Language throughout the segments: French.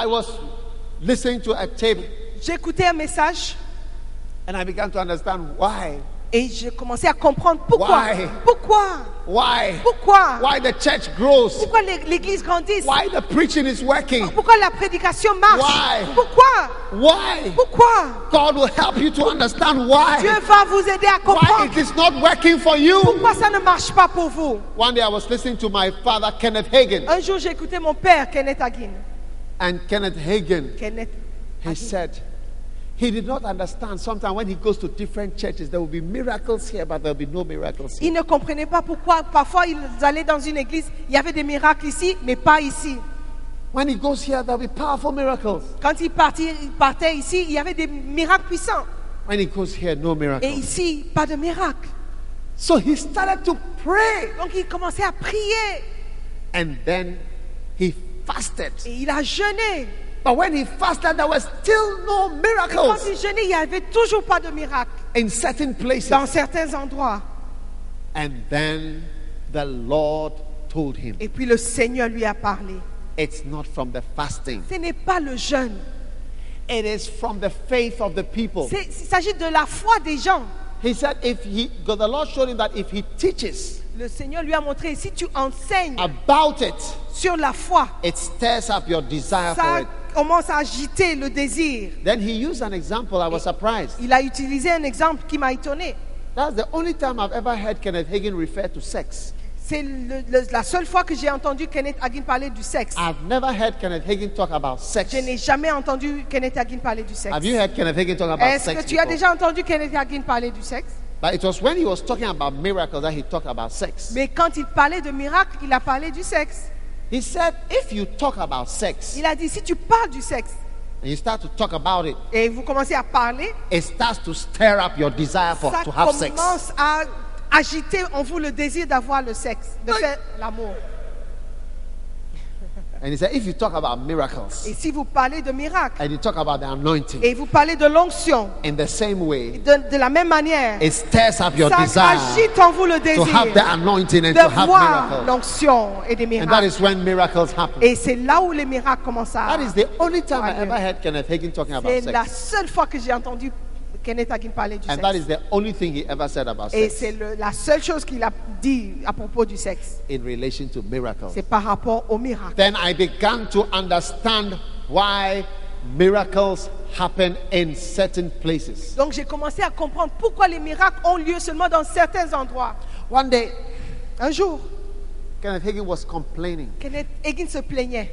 I was listening to a tape J'écoutais un message and I began to understand why. et j'ai commencé à comprendre pourquoi. Why? Pourquoi? Why? Pourquoi? Why the church grows. Pourquoi l'église grandit? Why the preaching is working. Pourquoi la prédication marche? Why? Pourquoi? Why? Pourquoi? God will help you to understand why. Dieu va vous aider à Why comprendre it is not working for you. pourquoi ça ne marche pas pour vous. One day I was listening to my father, Kenneth Hagin. Un jour, j'ai écouté mon père, Kenneth Hagin. And Kenneth Hagin, Kenneth he Hagin. said, he did not understand. Sometimes when he goes to different churches, there will be miracles here, but there will be no miracles here. Il ne comprenait pas pourquoi parfois ils allaient dans une église, il y avait des miracles ici, mais pas ici. When he goes here, there will be powerful miracles. Quand il partait ici, il y avait des miracles puissants. When he goes here, no Et miracles. ici, pas de miracles. So he started to pray. Donc il commençait à prier And then he fasted. et il a jeûné. But when he fasted, there was still no Et quand miracles il jeûnait, il n'y avait toujours pas de miracles in certain places. dans certains endroits. And then the Lord told him, Et puis le Seigneur lui a parlé. it's not from the fasting. Ce n'est pas le jeûne. It is from the faith of the people. Il s'agit de la foi des gens. He said, because the Lord showed him that if he teaches Le Seigneur lui a montré, si tu enseignes about it, sur la foi, it stirs up your desire for ça it. commence à agiter le désir. Then he used an example. I was surprised. Il a utilisé un exemple qui m'a étonné. That's the only time I've ever heard Kenneth Hagin refer to sex. C'est la seule fois que j'ai entendu Kenneth Hagin parler du sexe. I've never heard Kenneth Hagin talk about sex. Je n'ai jamais entendu Kenneth Hagin parler du sexe. Have you heard Kenneth Hagin talk about Est-ce sex que tu as before? déjà entendu Kenneth Hagin parler du sexe? But it was when he was talking about miracles that he talked about sex. Mais quand il parlait de miracles, il a parlé du sexe. He said, if you talk about sex Il a dit, si tu parles du sexe and you start to talk about it, et vous commencez à parler, it starts to stir up your desire ça to have sex. commence à agiter en vous le désir d'avoir le sexe, de faire l'amour. And he said, if you talk about miracles Et si vous parlez de miracles and you talk about the anointing, et vous parlez de l'onction, in the same way, de la même manière, it stirs up your ça desire agite en vous le to désir have the anointing and de to have voir miracles. l'onction et des And that miracles. is when miracles happen. Et c'est là où les miracles commencent à... That is the only time I Ouais. ever heard Kenneth Hagin talking about C'est la sex. seule fois que j'ai entendu Kenneth Hagin parler du And that sexe. is the only thing he ever said about Et sex c'est la seule chose qu'il a dit à propos du sexe. in relation to miracles. C'est par rapport aux miracles. Then I began to understand why miracles happen in certain places. Donc j'ai commencé à comprendre pourquoi les miracles ont lieu seulement dans certains endroits. One day, Un jour, Kenneth Hagin was complaining. Kenneth Hagin se plaignait.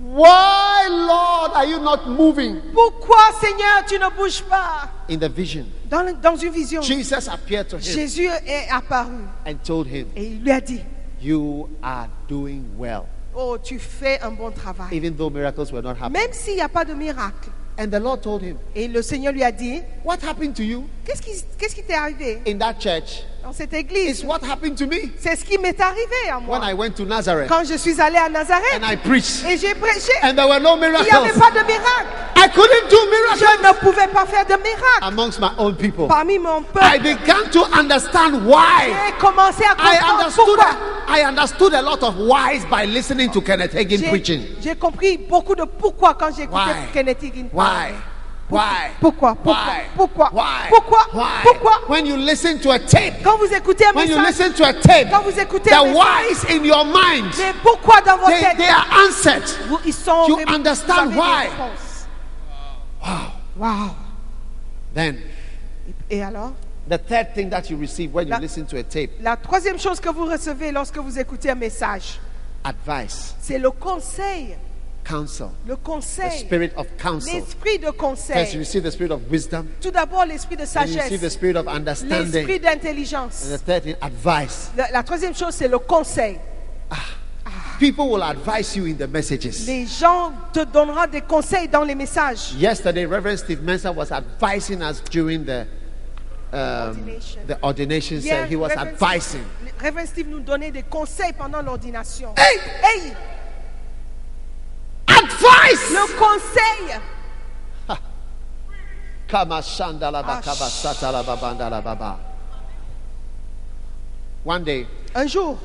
Why, Lord, are you not moving? Pourquoi, Seigneur, tu ne bouges pas? In the vision, Dans une vision, Jesus appeared to him Jésus est apparu and told him, et il lui a dit, you are doing well, oh, tu fais un bon travail. even though miracles were not happening. Même s'il n'y a pas de miracle. And the Lord told him, Et le Seigneur lui a dit, what happened to you qu'est-ce qui t'est arrivé in that church dans cette is église? what happened to me C'est ce qui m'est arrivé à moi. when I went to Nazareth Quand je suis allé à Nazareth and I preached et j'ai prêché, and there were no il n'y avait miracles. pas de miracle. I couldn't do Je miracles ne pouvais pas faire de miracle amongst my own people. parmi mon I peuple. began to understand why. J'ai commencé à comprendre pourquoi. I understood a lot of whys by listening to Kenneth Hagin preaching. J'ai compris beaucoup de pourquoi quand j'ai écouté Why? Kenneth Hagin Why? parler. Why? Pourquoi? Why? Pourquoi? Why? Pourquoi? Why? Pourquoi? When you listen to a tape, Quand vous écoutez un when you message, listen to a tape, quand vous écoutez the un message, whys in your mind, mais pourquoi dans vos têtes, they are answered. ils sont You vous understand avez des why? réponses. Wow. Wow. Then, Et alors, the third thing that you receive when you La- listen to a tape, la troisième chose que vous recevez lorsque vous écoutez un message, advice, c'est le conseil. counsel, Le the conseil. spirit of counsel. L'esprit de First, you conseil. receive the spirit of wisdom, Tout d'abord, l'esprit de then you receive the sagesse. spirit of understanding, L'esprit and d'intelligence. the third thing, advice. La troisième chose, c'est le conseil. People will advise you in the messages. Les gens te donneront des conseils dans les messages. Yesterday, Reverend Steve Mensah was advising us during Ordination. the ordination. Hier, He was Reverend advising. Reverend Steve nous donnait des conseils pendant l'ordination. Hey! Hey, Advice! le conseil. Kama shandala ba kaba satala ba bandala ba ba. One day, Un jour,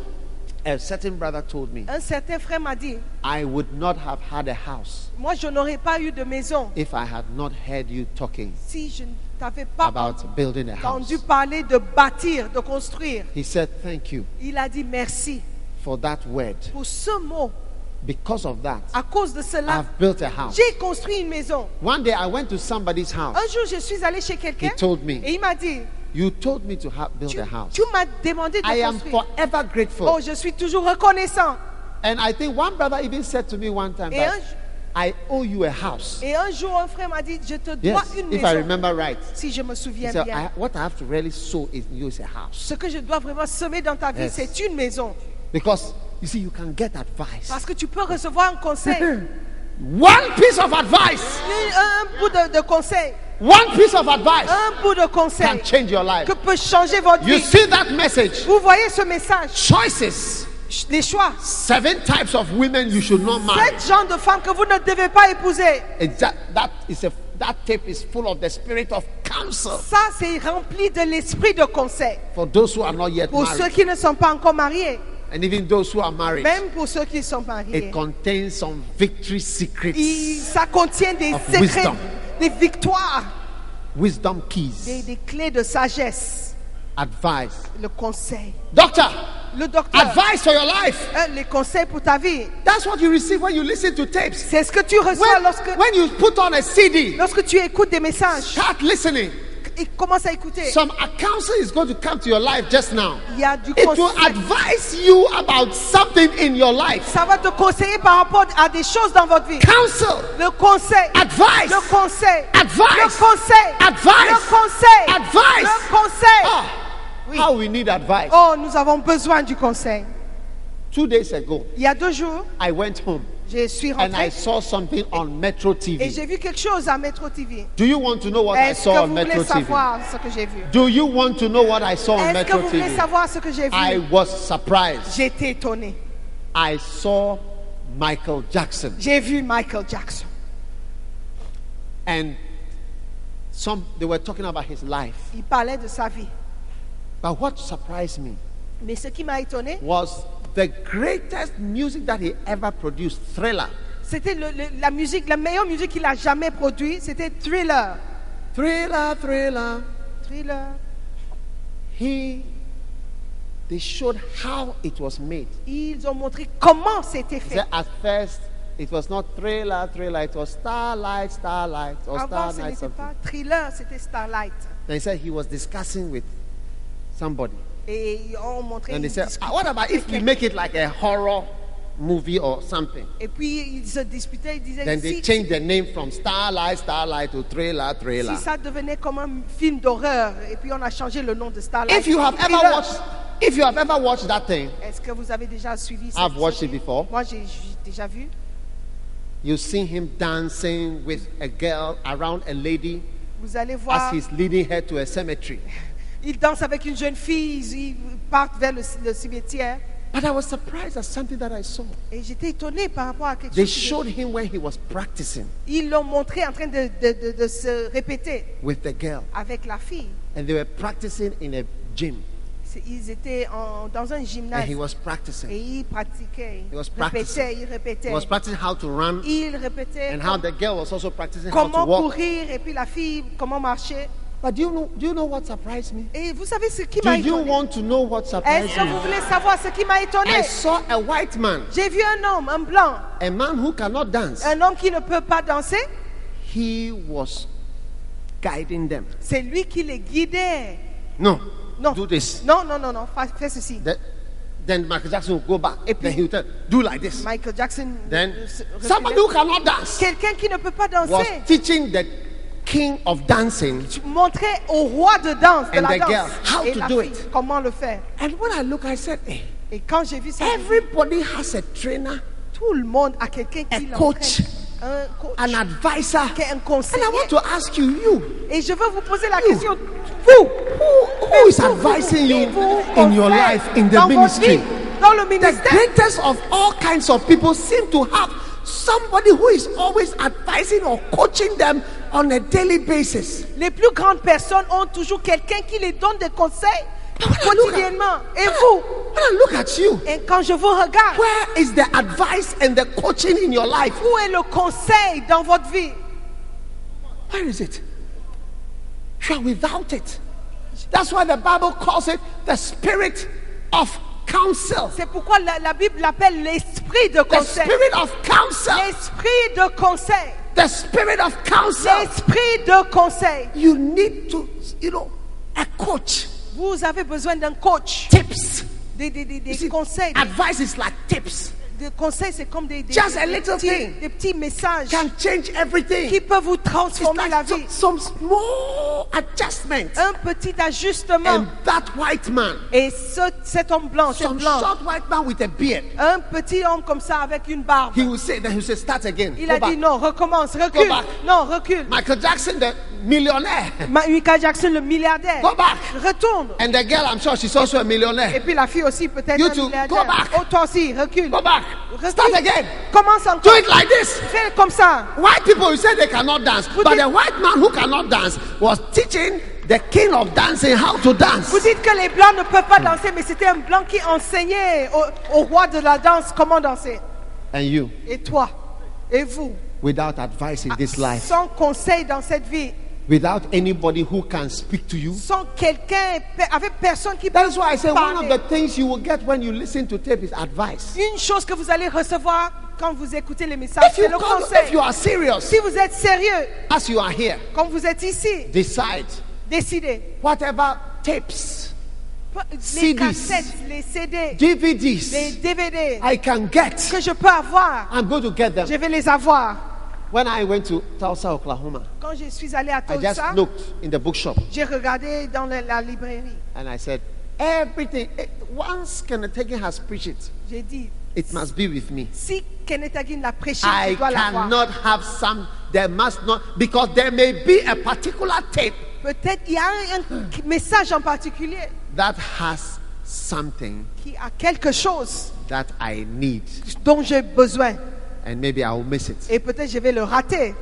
A certain brother told me, Un certain frère m'a dit, I would not have had a house moi je n'aurais pas eu de maison if I had not heard you talking si je ne t'avais pas about building a house. entendu parler de bâtir, de construire. He said, thank you Il a dit merci for that word. pour ce mot. Because of that, À cause de cela, I've built a house. j'ai construit une maison. One day I went to somebody's house. Un jour, je suis allé chez He quelqu'un told me, et il m'a dit, you told me to build tu, a house. tu m'as demandé de I am construire. forever Oh, grateful. je suis toujours reconnaissant. And I think one brother even said to me one time Et that I owe you a house. Et un jour, un frère m'a dit, je te dois Yes, une if I maison. remember right. Si je me He souviens said, bien. what I have to really sow in you is a house. Ce que je dois vraiment semer dans ta vie, Yes. c'est une maison. Because, you see, you can get advice. Parce que tu peux recevoir un conseil. One piece of advice. Un bout de conseil. One piece of advice Un bout de conseil can change your life. que peut changer votre You vie. see that message? Vous voyez ce message, Choices. les choix. 7 types of women you should not marry. 7 genres de femmes que vous ne devez pas épouser. That tape is full of the spirit of counsel Ça, c'est rempli de l'esprit de conseil. for those who are not yet Pour ceux married. qui ne sont pas encore mariés, And even those who are married. même pour ceux qui sont mariés. It contains some victory secrets, Ça contient des of secrets, wisdom. des victoires, wisdom keys, des clés de sagesse, advice. le conseil. Doctor, Le docteur, advice for your life. les conseils pour ta vie. That's what you receive when you listen to tapes. C'est ce que tu reçois When you put on a CD, lorsque tu écoutes des messages. start listening. Et commence à écouter. Some counsel is going to come to your life just now. Il y a du It will conseil. advise you about something in your life. Ça va te conseiller par rapport à des choses dans votre vie. Counsel, Le conseil. advice, Le conseil. advice, Le conseil. advice, Le conseil. advice. Le conseil. Ah, Oui. how we need advice. Oh, nous avons besoin du conseil. 2 days ago, Il y a 2 jours, I went home je suis and I rentrée saw something on Metro et TV. j'ai vu quelque chose à Metro TV. Do you want to know what I Est-ce saw que on vous Metro voulez TV? savoir ce que j'ai vu? Do you want to know what I saw on Est-ce que Metro vous voulez TV? savoir ce que j'ai I vu? was surprised. J'étais étonnée. I saw Michael Jackson, J'ai vu Michael Jackson. and they were talking about his life. Il parlait de sa vie. But what surprised me Mais ce qui m'a étonné, was the greatest music that he ever produced, Thriller. c'était la musique, la meilleure musique qu'il a jamais produite, c'était Thriller. Thriller, Thriller. Thriller. They showed how it was made. Ils ont montré comment c'était He fait. said at first it was not Thriller, Thriller, it was Starlight, Starlight, or Avant, ce Starlight n'était something. pas Thriller, c'était Starlight. Then he said he was discussing with somebody. Et ils ont montré. And they ils said, discutaient what about if we avec make it like a horror movie or something? Et puis ils se disputaient, ils disaient Then they si, changed the name from Starlight, Starlight to Thriller, Thriller. si ça devenait comme un film d'horreur, et puis on a changé le nom de Starlight. If you have ever watched that thing, Est-ce que vous avez déjà suivi ça? I've watched it before. Moi, j'ai déjà vu. You see him dancing with a girl around a lady Vous allez voir, as he's leading her to a cemetery. il danse avec une jeune fille, ils partent vers le cimetière. But I was surprised at something that I saw. Et j'étais étonnée par rapport à quelque They chose. showed him when he was practicing Ils l'ont montré en train de se répéter with the girl. avec la fille. And they were practicing in a gym. Ils étaient dans un And gymnase he was et practicing. ils pratiquaient. He was Ils practicing. répétaient, ils répétaient. He was practicing how to run Ils répétaient and how the girl was also practicing how comment to walk. courir et puis la fille comment marcher. But do you know what surprised me? Et vous savez ce qui Do m'a you étonné? want to know what surprised Est-ce que vous me? voulez savoir ce qui m'a étonné? I saw a white man, J'ai vu un homme, un blanc, a man who cannot dance. un homme qui ne peut pas danser. He was guiding them. C'est lui qui les guidait. No, Non, do this. non, non, non, non, fais ceci. Then Michael Jackson will go back. Then he will tell, do like this. Michael Jackson, Then reculait. somebody who cannot dance Quelqu'un qui ne peut pas was danser, teaching the king of dancing. montrait au roi de danse, de And la the danse, girl how et to la do fille, it. comment le faire. And when I look, I said, hey, Et quand j'ai vu ça, everybody has a trainer, tout le monde a quelqu'un a qui coach, l'entraîne, un coach, an advisor. qui est un And conseiller. I want to ask you, Et je veux vous poser la question, vous, who is advising you in your life, in the dans votre ministry? vie, dans le The ministère. greatest of all kinds of people seem to have somebody who is always advising or coaching them on a daily basis. Les plus grandes personnes ont toujours quelqu'un qui les donne des conseils quotidiennement. Et vous, When I look at you, et quand je vous regarde, where is the advice and the coaching in your life? où est le conseil dans votre vie? Where is it? You are without it. That's why the Bible calls it the spirit of counsel. C'est pourquoi la Bible l'appelle l'esprit de The conseil. spirit of counsel. L'esprit de conseil. The spirit of counsel. L'esprit de conseil. You need to, a coach. Vous avez besoin d'un coach. Tips. Des You see, conseils. advice is like tips. Des conseils, c'est comme des Des petits messages Can change everything. qui peuvent vous It's transformer la like vie. some small adjustment. Un petit ajustement. And that white man, Et cet homme blanc, cette some blanche, short white man with a beard, un petit homme comme ça avec une barbe. he will say start again. Il Go a back. dit non, recommence, recule. back. Non, recule. Michael Jackson, the millionaire. Michael Jackson, le milliardaire. Go back. Retourne. And the girl, I'm sure she's also a Et millionaire. puis la fille aussi, peut-être You un too. milliardaire. Go back. Oh, toi aussi, recule. Go back. Recule. Start again. Commence Do encore. it like this. Fais comme ça. White people, you say they cannot dance. Vous But dites- the white man who cannot dance was teaching the king of dancing how to dance. Vous dites que les blancs ne peuvent pas danser, mais c'était un blanc qui enseignait au roi de la danse comment danser. And you, Et toi, et vous, without advice in this life, sans conseil dans cette vie, without anybody who can speak to you. sans quelqu'un, avec personne qui peut That is why I say one of parler. the things you will get when you listen to tape is advice. Une chose que vous allez recevoir quand vous écoutez les messages, If you, c'est le if you conseil. are serious, Si vous êtes sérieux, as you are here, quand vous êtes ici, decide décidez. whatever tapes, Les CDs, cassettes, les CD, les DVDs DVD I can get. que je peux avoir, I'm going to get them. je vais les avoir. When I went to Tulsa, Oklahoma, Quand je suis allé à I just Tulsa, looked in the bookshop j'ai regardé dans la librairie. and I said, everything, once Kenneth Hagin has preached it, J'ai dit, it must be with me. si Kenneth Hagin l'a prêché, I tu dois l'avoir. cannot have some, there must not, because there may be a particular tape Peut-être il y a un message en particulier that has something qui a quelque chose that I need, dont j'ai besoin. and maybe I will miss it. Et peut-être je vais le rater.